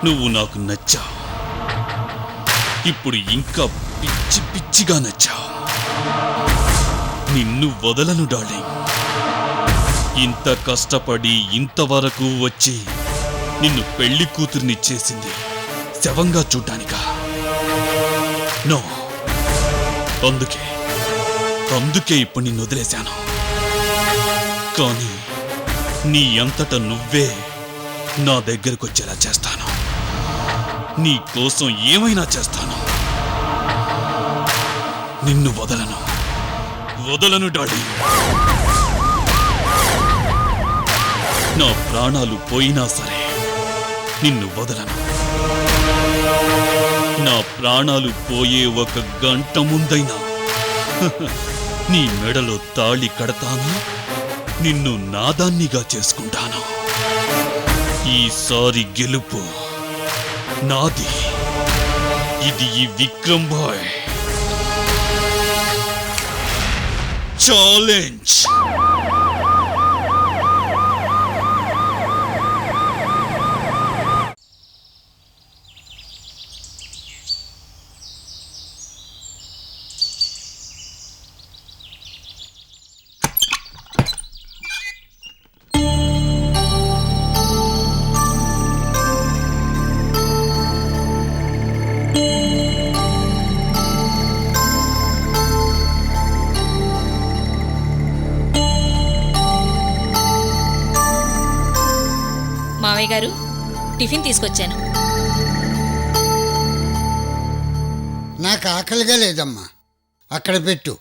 నువ్వు నాకు నచ్చావు. ఇప్పుడు ఇంకా పిచ్చి పిచ్చిగా నచ్చావు. నిన్ను వదలను డార్లింగ్. ఇంత కష్టపడి ఇంతవరకు వచ్చి నిన్ను పెళ్లి కూతుర్ని చేసింది శవంగా చూడ్డానికా? నో. అందుకే ఇప్పుడు నిన్ను వదిలేశాను. కానీ నీ అంతట నువ్వే నా దగ్గరకు వచ్చేలా చేస్తాను. నీ కోసం ఏమైనా చేస్తాను. నిన్ను వదలను డార్లింగ్. నా ప్రాణాలు పోయినా సరే నిన్ను వదలను. నా ప్రాణాలు పోయే 1 గంట ముందైనా నీ మెడలో తాళి కడతాను. నిన్ను నాదాన్నిగా చేసుకుంటాను. ఈసారి గెలుపు నాది. ఇది ఈ విక్రమ్ బాయ్ ఛాలెంజ్. మావయ్య గారు, టిఫిన్ తీసుకొచ్చాను. నాకు ఆకలిగా లేదమ్మా. అక్కడ పెట్టు.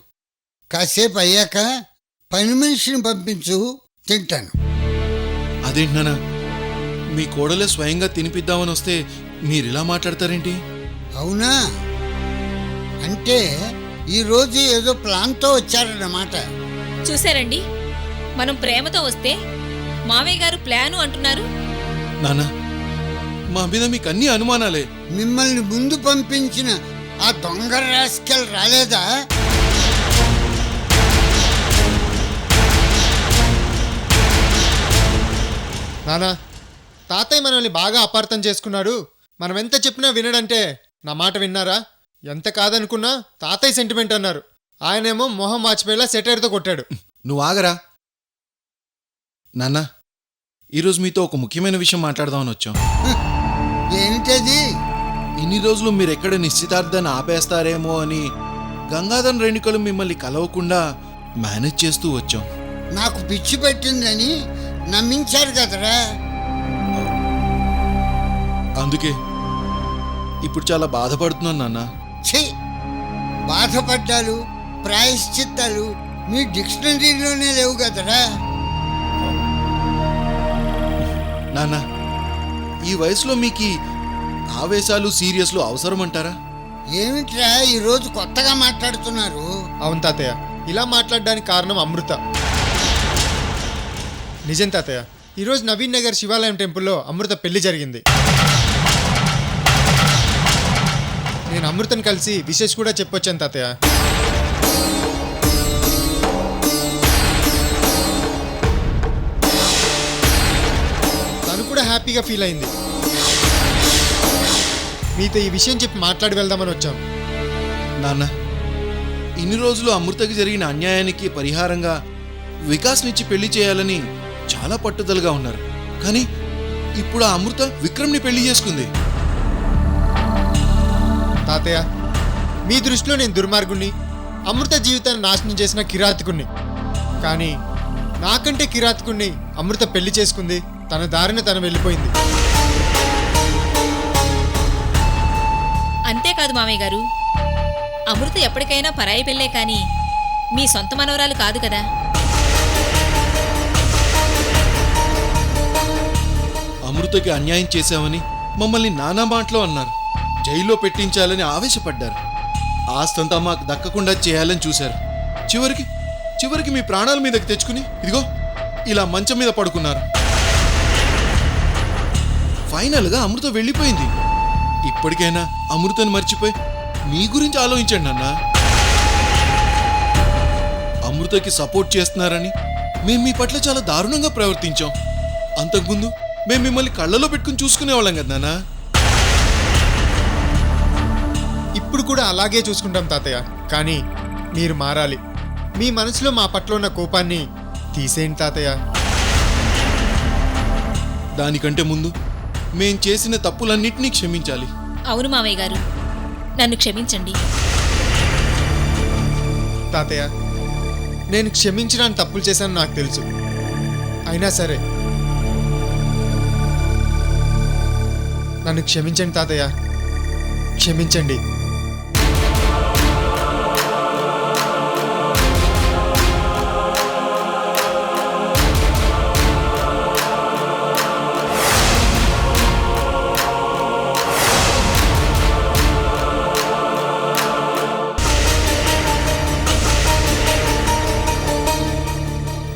కాసేపు అయ్యాక పని మనిషిని పంపించు, తింటాను. అదేంటి నాన్న, మీ కోడలే స్వయంగా తినిపిద్దామని వస్తే మీరిలా మాట్లాడతారేంటి? అవునా? అంటే ఈరోజు ఏదో ప్లాన్తో వచ్చారన్నమాట. చూశారండి, మనం ప్రేమతో వస్తే మావయ్య గారు ప్లాను అంటున్నారు. నాన్న, మా మీద మీకు అన్ని అనుమానాలే. మిమ్మల్ని ముందు పంపించిన ఆ దొంగ రాస్కెల్ రాలేదా? నానా, తాతయ్య మనల్ని బాగా అపార్థం చేసుకున్నాడు. మనం ఎంత చెప్పినా వినడంటే నా మాట విన్నారా? ఎంత కాదనుకున్నా తాతయ్య సెంటిమెంట్ అన్నారు. ఆయనేమో మొహం వాచిపోయేలా సెటైర్తో కొట్టాడు. నువ్వు ఆగరా నాన్న. ఈరోజు మీతో ఒక ముఖ్యమైన విషయం మాట్లాడదామని వచ్చాం. ఏంటది? ఇన్ని రోజులు మీరెక్కడ నిశ్చితార్థాన్ని ఆపేస్తారేమో అని గంగాధర్ రేణుకలు మిమ్మల్ని కలవకుండా మేనేజ్ చేస్తూ వచ్చాం. నాకు పిచ్చి పెట్టిందని నమ్మించారు కదరా. అందుకే ఇప్పుడు చాలా బాధపడుతున్నాను నాన్న. ఛీ, బాధపడ్డాలు ప్రాయశ్చిత్తాలు మీ డిక్షనరీలోనే లేవు కదరా. నాన్న, ఈ వయసులో మీకు ఆవేశాలు సీరియస్లు అవసరం అంటారా? ఏమిట్రా ఈరోజు కొత్తగా మాట్లాడుతున్నారు? అవును తాతయ్య, ఇలా మాట్లాడడానికి కారణం అమృత. నిజం తాతయ్య, ఈరోజు నవీన్ నగర్ శివాలయం టెంపుల్లో అమృత పెళ్లి జరిగింది. నేను అమృతను కలిసి విశేష్ కూడా చెప్పొచ్చాను తాతయ్య. తను కూడా హ్యాపీగా ఫీల్ అయింది. మీతో ఈ విషయం చెప్పి మాట్లాడి వెళ్దామని వచ్చాం. నాన్న, ఇన్ని రోజులు అమృతకి జరిగిన అన్యాయానికి పరిహారంగా వికాస్నిచ్చి పెళ్లి చేయాలని చాలా పట్టుదలగా ఉన్నారు. కానీ ఇప్పుడు ఆ అమృత విక్రమ్ని పెళ్లి చేసుకుంది. తాతయ్య, మీ దృష్టిలో నేను దుర్మార్గుణ్ణి, అమృత జీవితాన్ని నాశనం చేసిన కిరాతకుణ్ణి. కానీ నాకంటే కిరాతకుణ్ణి అమృత పెళ్లి చేసుకుంది. తన దారిని తను వెళ్ళిపోయింది. అంతేకాదు మావయ్య గారు, అమృత ఎప్పటికైనా పరాయి పెళ్ళే కానీ మీ సొంత మనవరాలు కాదు కదా. అమృతకి అన్యాయం చేశామని మమ్మల్ని నానా మాటలో అన్నారు. జైల్లో పెట్టించాలని ఆవేశపడ్డారు. ఆస్తంతా మాకు దక్కకుండా చేయాలని చూశారు. చివరికి మీ ప్రాణాల మీదకి తెచ్చుకుని ఇదిగో ఇలా మంచం మీద పడుకున్నారు. ఫైనల్గా అమృత వెళ్ళిపోయింది. ఇప్పటికైనా అమృతను మర్చిపోయి మీ గురించి ఆలోచించండి అన్న. అమృతకి సపోర్ట్ చేస్తున్నారని మేము మీ పట్ల చాలా దారుణంగా ప్రవర్తించాం. అంతకుముందు మేము మిమ్మల్ని కళ్ళలో పెట్టుకుని చూసుకునేవాళ్ళం కదా నాన్న. ఇప్పుడు కూడా అలాగే చూసుకుంటాం తాతయ్య. కానీ మీరు మారాలి. మీ మనసులో మా పట్ల ఉన్న కోపాన్ని తీసేయండి తాతయ్య. దానికంటే ముందు మేం చేసిన తప్పులన్నిటినీ క్షమించాలి. అవును మావయ్య గారు, నన్ను క్షమించండి. తాతయ్య, నేను క్షమించడానికి తప్పులు చేశాను నాకు తెలుసు. అయినా సరే నన్ను క్షమించండి తాతయ్య, క్షమించండి.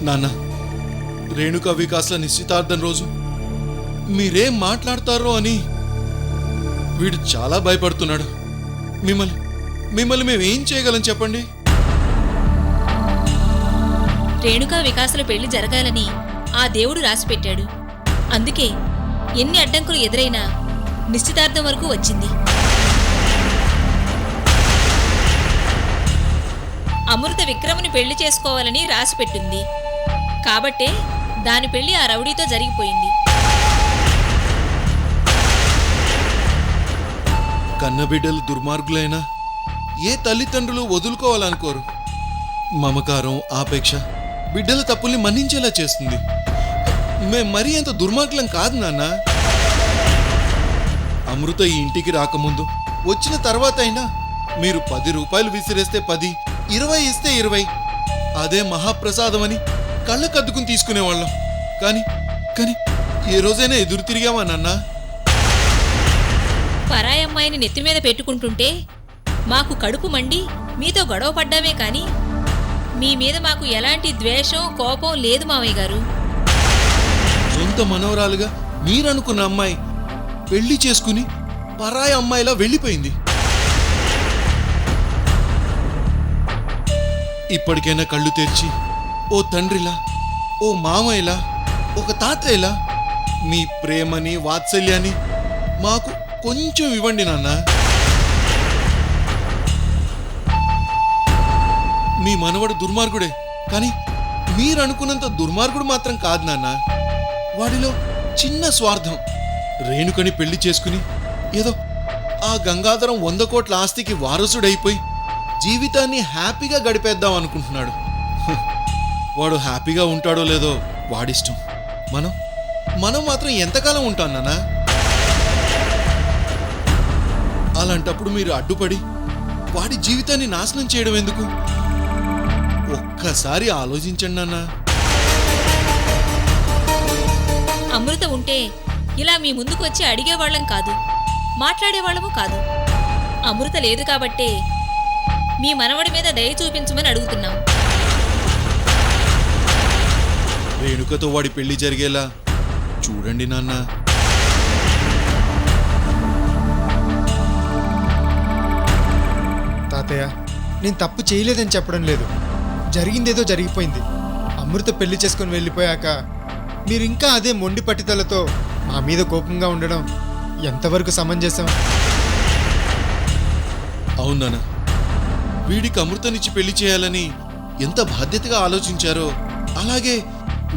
నాన్న, రేణుకా వికాస్ల నిశ్చితార్థం రోజు మీరేం మాట్లాడతారో అని వీడు చాలా భయపడుతున్నాడు. మిమ్మల్ని మేమేం చేయగలం చెప్పండి? రేణుకా వికాసుల పెళ్లి జరగాలని ఆ దేవుడు రాసిపెట్టాడు. అందుకే ఎన్ని అడ్డంకులు ఎదురైనా నిశ్చితార్థం వరకు వచ్చింది. అమృత విక్రముని పెళ్లి చేసుకోవాలని రాసిపెట్టింది. కాబట్టే దాని పెళ్లి ఆ రౌడీతో జరిగిపోయింది. కన్నబిడ్డలు దుర్మార్గులైనా ఏ తల్లిదండ్రులు వదులుకోవాలనుకోరు. మమకారం, ఆపేక్ష బిడ్డల తప్పుల్ని మన్నించేలా చేస్తుంది. మేం మరీ అంత దుర్మార్గులం కాదు నాన్న. అమృత ఈ ఇంటికి రాకముందు, వచ్చిన తర్వాత అయినా మీరు 10 రూపాయలు విసిరేస్తే 10, 20 ఇస్తే 20 అదే మహాప్రసాదమని కళ్ళకద్దుకుని తీసుకునేవాళ్ళం. కానీ ఏ రోజైనా ఎదురు తిరిగామా నాన్న? పరాయమ్మాయిని నెత్తిమీద పెట్టుకుంటుంటే మాకు కడుపు మండి మీతో గొడవ పడ్డామే కానీ మీ మీద మాకు ఎలాంటి ద్వేషం, కోపం లేదు మావయ్య గారు. సొంత మనవరాలుగా మీరనుకున్న అమ్మాయి పెళ్లి చేసుకుని పరాయి అమ్మాయిలా వెళ్ళిపోయింది. ఇప్పటికైనా కళ్ళు తెరిచి ఓ తండ్రిలా, ఓ మామయ్యలా, ఒక తాతయ్యలా మీ ప్రేమని, వాత్సల్యాన్ని మాకు కొంచెం ఇవ్వండి నాన్న. మీ మనవడు దుర్మార్గుడే, కానీ మీరనుకున్నంత దుర్మార్గుడు మాత్రం కాదు నాన్న. వాడిలో చిన్న స్వార్థం. రేణుకని పెళ్లి చేసుకుని ఏదో ఆ గంగాధరం 100 కోట్ల ఆస్తికి వారసుడైపోయి జీవితాన్ని హ్యాపీగా గడిపేద్దాం అనుకుంటున్నాడు. వాడు హ్యాపీగా ఉంటాడో లేదో వాడిష్టం. మనం మాత్రం ఎంతకాలం ఉంటాం నాన్న? అలాంటప్పుడు మీరు అడ్డుపడి వాడి జీవితాన్ని నాశనం చేయడం ఎందుకు? ఒక్కసారి ఆలోచించండి నాన్న. అమృత ఉంటే ఇలా మీ ముందుకు వచ్చి అడిగేవాళ్ళం కాదు, మాట్లాడేవాళ్ళము కాదు. అమృత లేదు కాబట్టే మీ మనవడి మీద దయ చూపించమని అడుగుతున్నాం. రేణుకతో వాడి పెళ్లి జరిగేలా చూడండి నాన్న. తాతయ్య, నేను తప్పు చేయలేదని చెప్పడం లేదు. జరిగిందేదో జరిగిపోయింది. అమృత పెళ్లి చేసుకుని వెళ్ళిపోయాక మీరు ఇంకా అదే మొండి పట్టుదలతో మా మీద కోపంగా ఉండడం ఎంతవరకు సమంజసం? అవునా, వీడికి అమృతనిచ్చి పెళ్లి చేయాలని ఎంత బాధ్యతగా ఆలోచించారో అలాగే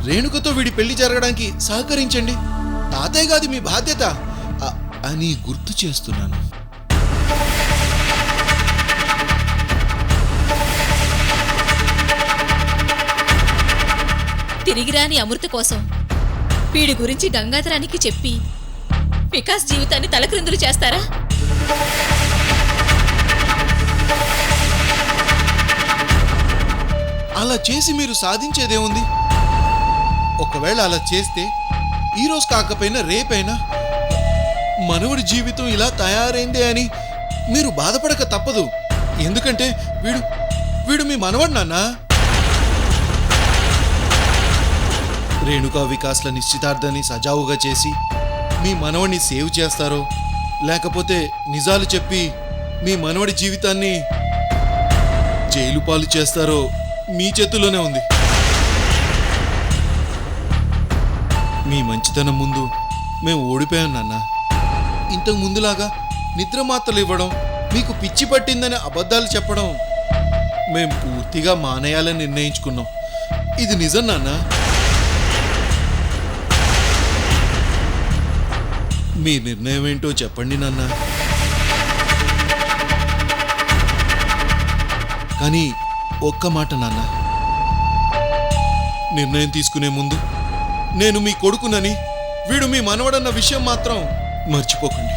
రేణుకతో వీడి పెళ్లి జరగడానికి సహకరించండి. తాతయ్య గాది మీ బాధ్యత అని గుర్తు చేస్తున్నాను. తిరిగిరాని అమృత కోసం వీడి గురించి గంగాధరానికి చెప్పి వికాస్ జీవితాన్ని తలక్రిందులు చేస్తారా? అలా చేసి మీరు సాధించేదేముంది? ఒకవేళ అలా చేస్తే ఈరోజు కాకపోయినా రేపైనా మనవడి జీవితం ఇలా తయారైందే అని మీరు బాధపడక తప్పదు. ఎందుకంటే వీడు మీ మనవడు నాన్న. రేణుకా వికాస్ల నిశ్చితార్థాన్ని సజావుగా చేసి మీ మనవడిని సేవ్ చేస్తారో లేకపోతే నిజాలు చెప్పి మీ మనవడి జీవితాన్ని జైలు పాలు చేస్తారో మీ చేతుల్లోనే ఉంది. మీ మంచితనం ముందు మేము ఓడిపోయాం నాన్న. ఇంతకు ముందులాగా నిద్ర మాత్రలు ఇవ్వడం, మీకు పిచ్చి పట్టిందని అబద్ధాలు చెప్పడం మేం పూర్తిగా మానేయాలని నిర్ణయించుకున్నాం. ఇది నిజం నాన్న. మీ నిర్ణయం ఏంటో చెప్పండి నాన్న. కానీ ఒక్క మాట నాన్న, నిర్ణయం తీసుకునే ముందు నేను మీ కొడుకునని, వీడు మీ మనవడన్న విషయం మాత్రం మర్చిపోకండి.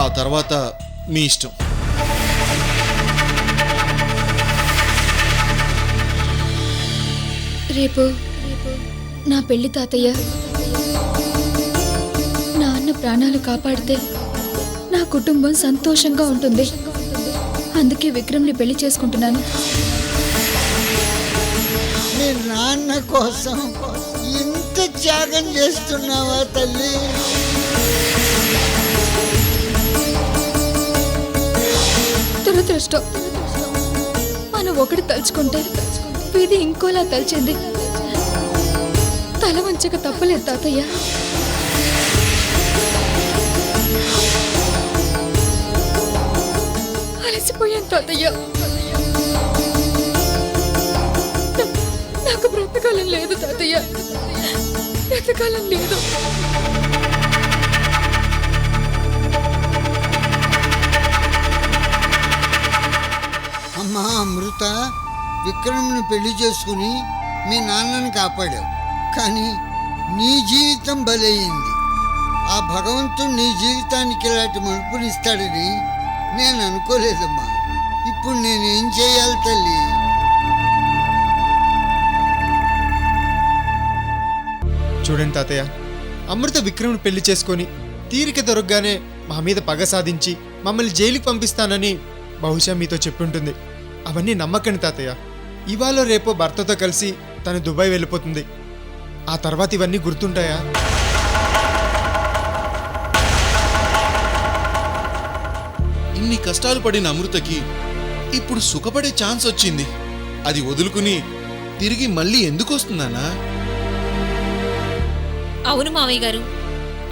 ఆ తర్వాత మీ ఇష్టం. రేపు నా పెళ్లి తాతయ్య. నా అన్న ప్రాణాలు కాపాడితే నా కుటుంబం సంతోషంగా ఉంటుంది. అందుకే విక్రమ్ని పెళ్లి చేసుకుంటున్నాను. మీ నాన్న కోసం ఇంత త్యాగం చేస్తున్నావా తల్లి? దురదృష్టం, మనం ఒకటి తలుచుకుంటే విధి ఇంకోలా తలిచింది. తల వంచక తప్పలేదు తాతయ్య. అలసిపోయాను తాతయ్య. నాకు బ్రతకాలం లేదు తాతయ్య, బ్రతకాలం లేదు. అమ్మా అమృత, విక్రమ్ని పెళ్లి చేసుకుని మీ నాన్నని కాపాడావు. కానీ నీ జీవితం బలయింది. ఆ భగవంతుడు నీ జీవితానికి ఇలాంటి మలుపునిస్తాడని నేను అనుకోలేదమ్మా. ఇప్పుడు నేనేం చేయాలి తల్లి? చూడండి తాతయ్య, అమృత విక్రమ్ని పెళ్లి చేసుకొని తీరిక దొరకగానే మా మీద పగ సాధించి మమ్మల్ని జైలుకి పంపిస్తానని బహుశా మీతో చెప్పుంటుంది. అవన్నీ నమ్మకండి తాతయ్య. ఇవాళ రేపో భర్తతో కలిసి తను దుబాయ్ వెళ్ళిపోతుంది. ఆ తర్వాత ఇవన్నీ గుర్తుంటాయా? ఇన్ని కష్టాలు పడిన అమృతకి ఇప్పుడు సుఖపడే ఛాన్స్ వచ్చింది. అది వదులుకుని తిరిగి మళ్ళీ ఎందుకు వస్తుందన్నా? అవును మావయ్య గారు,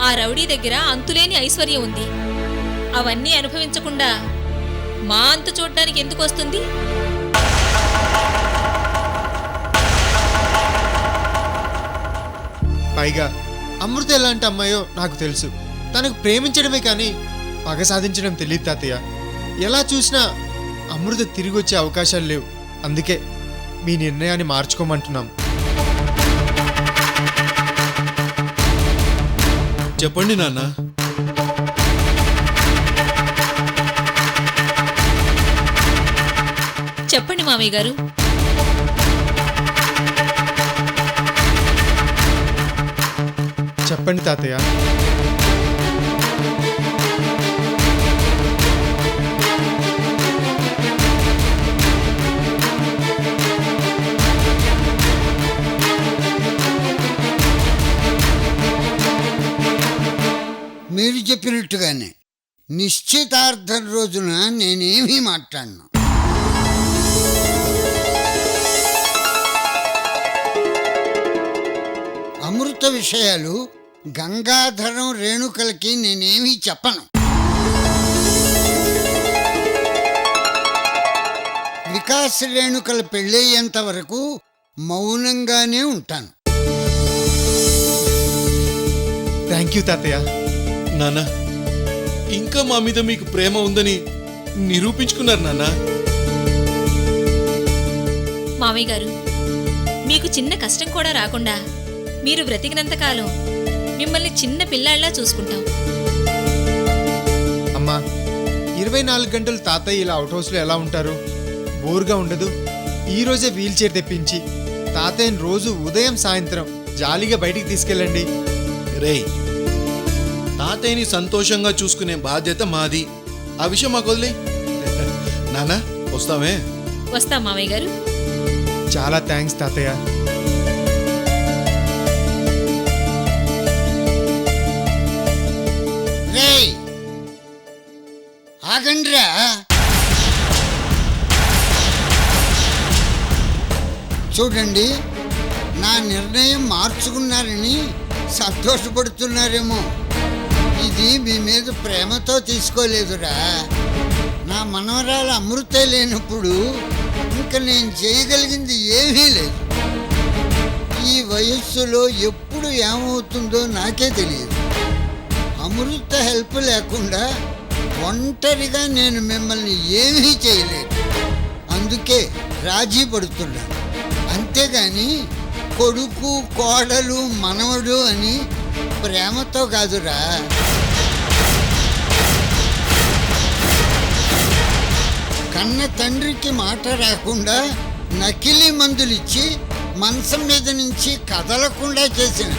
ఆ రౌడీ దగ్గర అంతులేని ఐశ్వర్యం ఉంది. అవన్నీ అనుభవించకుండా మా అంతు చూడ్డానికి ఎందుకు వస్తుంది? పైగా అమృత ఎలాంటి అమ్మాయో నాకు తెలుసు. తనకు ప్రేమించడమే కానీ పగ సాధించడం తెలియదు తాతయ్య. ఎలా చూసినా అమృత తిరిగి వచ్చే అవకాశాలు లేవు. అందుకే మీ నిర్ణయాన్ని మార్చుకోమంటున్నాం. చెప్పండి నాన్న. చెప్పండి మావయ్య గారు. చెప్పండి తాతయ్య. మీరు చెప్పినట్టుగానే నిశ్చితార్థం రోజున నేనేమీ మాట్లాడను. అమృత విషయాలు గంగాధరం రేణుకలకి నేనేమీ చెప్పను. వికాస్ రేణుకల పెళ్ళయ్యేంత వరకు మౌనంగానే ఉంటాను. థ్యాంక్ యూ తాతయ్య. నాన్న, ఇంకా మా మీద మీకు ప్రేమ ఉందని నిరూపించుకున్నారు నాన్న. మావయ్య గారు, మీకు చిన్న కష్టం కూడా రాకుండా మీరు బ్రతికినంతకాలం మిమ్మల్ని చిన్న పిల్లాళ్లా చూసుకుంటాం. అమ్మా, 24 గంటలు తాతయ్య ఇలా అవుట్ హౌస్లో ఎలా ఉంటారు? బోర్గా ఉండదు? ఈరోజే వీల్ చైర్ తెప్పించి తాతయ్యని రోజు ఉదయం సాయంత్రం జాలీగా బయటికి తీసుకెళ్ళండి. రేయ్, తాతయ్యని సంతోషంగా చూసుకునే బాధ్యత మాది. ఆ విషయం మాకు వదిలే. నాన్న, వస్తామే. వస్తాం మావయ్య గారు. చాలా థ్యాంక్స్ తాతయ్య. రేయ్, ఆగండ్రా. చూడండి, నా నిర్ణయం మార్చుకున్నారని సంతోషపడుతున్నారేమో. ఈ ఇది మీ మీద ప్రేమతో తీసుకోలేదురా. నా మనవరాలు అమృతే లేనప్పుడు ఇంకా నేను చేయగలిగింది ఏమీ లేదు. ఈ వయస్సులో ఎప్పుడు ఏమవుతుందో నాకే తెలియదు. అమృత హెల్ప్ లేకుండా ఒంటరిగా నేను మిమ్మల్ని ఏమీ చేయలేదు. అందుకే రాజీ పడుతున్నాను. అంతేగాని కొడుకు కోడలు మనవడు అని ప్రేమతో కాదురా. కన్న తండ్రికి మాట రాకుండా నకిలీ మందులిచ్చి మంచం మీద నుంచి కదలకుండా చేసిన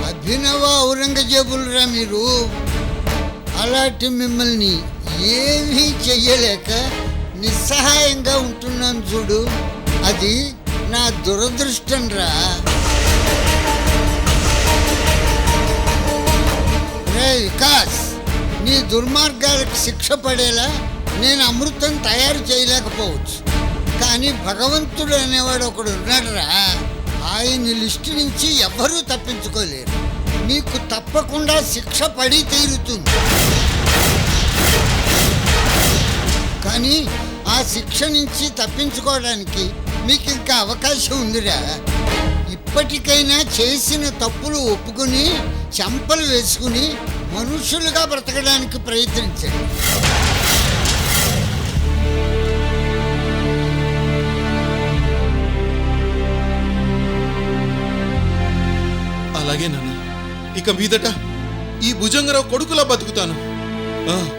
అభినవ ఔరంగజేబులరా మీరు. అలాంటి మిమ్మల్ని ఏమీ చెయ్యలేక నిస్సహాయంగా ఉంటున్నాను చూడు, అది నా దురదృష్టం రా. రే వికాస్, నీ దుర్మార్గాలకు శిక్ష పడేలా నేను అమృతం తయారు చేయలేకపోవచ్చు, కానీ భగవంతుడు అనేవాడు ఒకడు ఉన్నాడురా. ఆయన లిస్టు నుంచి ఎవ్వరూ తప్పించుకోలేరు. మీకు తప్పకుండా శిక్ష పడి తీరుతుంది. కానీ ఆ శిక్ష నుంచి తప్పించుకోవడానికి మీకు ఇంకా అవకాశం ఉందిరా. ఇప్పటికైనా చేసిన తప్పులు ఒప్పుకుని చెంపలు వేసుకుని మనుషులుగా బ్రతకడానికి ప్రయత్నించండి. అలాగే నాన్న, ఇక మీదట ఈ భుజంగరావు కొడుకులా బతుకుతాను.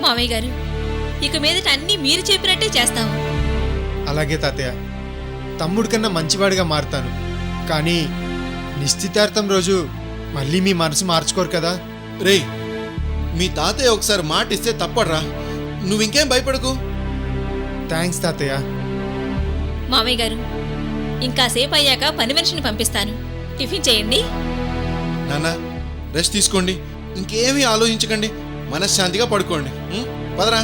మామయ్య గారు, ఇక మీదట అన్నీ మీరు చెప్పినట్టే చేస్తాము. అలాగే తాతయ్య, తమ్ముడి కన్నా మంచివాడిగా మారుతాను. కానీ నిశ్చితార్థం రోజు మళ్ళీ మీ మనసు మార్చుకోరు కదా. రేయ్, మీ తాతయ్య ఒకసారి మాట ఇస్తే తప్పడ్రా. నువ్వింకేం భయపడకు. థ్యాంక్స్ తాతయ్య. మామయ్య గారు, ఇంకాసేపు అయ్యాక పని మనిషిని పంపిస్తాను. టిఫిన్ చేయండి. నాన్న, రెస్ట్ తీసుకోండి, ఇంకేమీ ఆలోచించకండి, మనశ్శాంతిగా పడుకోండి. పదరా.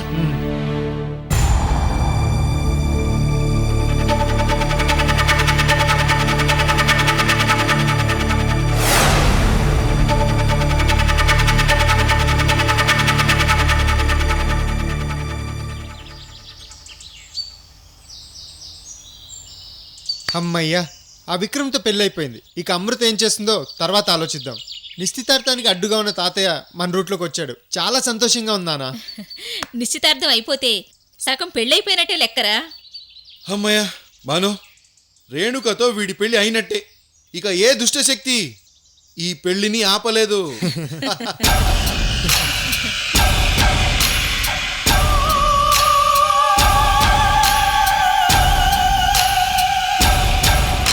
అమ్మయ్యా, ఆ విక్రమ్తో పెళ్ళైపోయింది. ఇక అమృత ఏం చేస్తుందో తర్వాత ఆలోచిద్దాం. నిశ్చితార్థానికి అడ్డుగా ఉన్న తాతయ్య మన రూట్లోకి వచ్చాడు. చాలా సంతోషంగా ఉందానా. నిశ్చితార్థం అయిపోతే సగం పెళ్ళైపోయినట్టే లెక్కరా. అమ్మయ్య బాను, రేణుకతో వీడి పెళ్లి అయినట్టే. ఇక ఏ దుష్టశక్తి ఈ పెళ్లిని ఆపలేదు.